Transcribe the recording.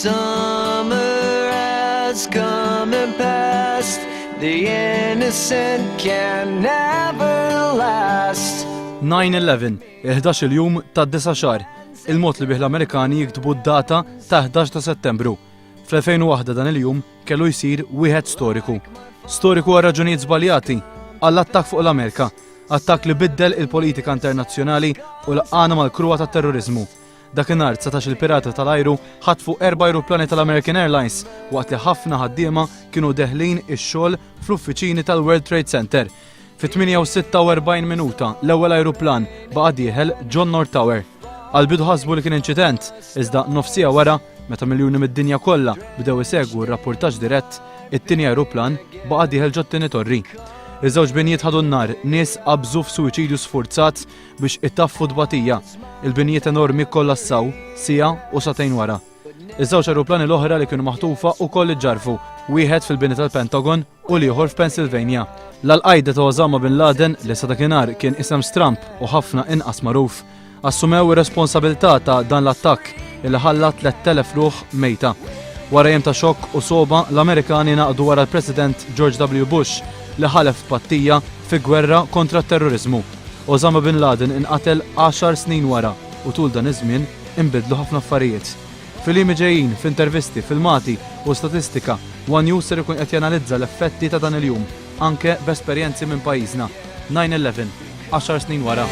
summer has come and passed. The innocent can never last. 9/11, 11 jum ta' 9 xahar, il-mod li bih l-Amerikani jiktbu d-data ta' 11 ta' Settembru. Fl-2001 dan il-jum kellu jsir wieħed storiku. Storiku għal raġunijiet żbaljati, għall-attakk fuq l-Amerika, attakk li biddel il-politika internazzjonali u laqana mal-kruwa tat terrorizmu. Dakinhar 19 il-pirata tal-ajru ħatfu 4 ajruplani tal-American Airlines waqt li ħafna ħaddiema kienu deħlin ix-xogħol fl-uffiċini tal-World Trade Center. Fi 48 minuta l-ewwel ajruplan baqa' dieħel John North Tower. Għal-bidu ħasbu li kien inċident, iżda nofsija wara, meta miljuni mid-dinja kollha bdew isegwu r-rapportaġġ dirett, it-tieni ajruplan baqa' dieħel ġot-tieni torri. Iż-żewġ binjiet ħadu n-nar, nies qabżu f'suwiċidju sfurzat biex itaffu d-batija. Il-binjiet enormi kollassaw sija u satejn wara. Iż-żewġ ajruplani l-oħra li kienu maħtufa wkoll iġġarfu, wieħed fil-bini tal-Pentagon u liħor f'Pennsylvania. L-Al-Qaida ta' Osama bin Laden li sa dakinhar kien isem stramp u ħafna inqas magħruf, assumew ir-responsabilità ta' dan l-attakk illi ħalla 3000 ruħ mejta. Wara jiem ta' xokk u soba l-Amerikani naqdu wara l-President George W. Bush li ħalef pattija fi gwerra kontra t-terrorizmu. Osama bin Laden inqatel 10 snin wara u tul dan iż-żmien inbidlu ħafna affarijiet. Fil-imi ġejjin, f'intervisti, filmati u statistika, One News ser ikun qed janalizza l-effetti ta' dan il-jum, anke b'esperjenzi minn pajjiżna. 9/11, 10 snin wara.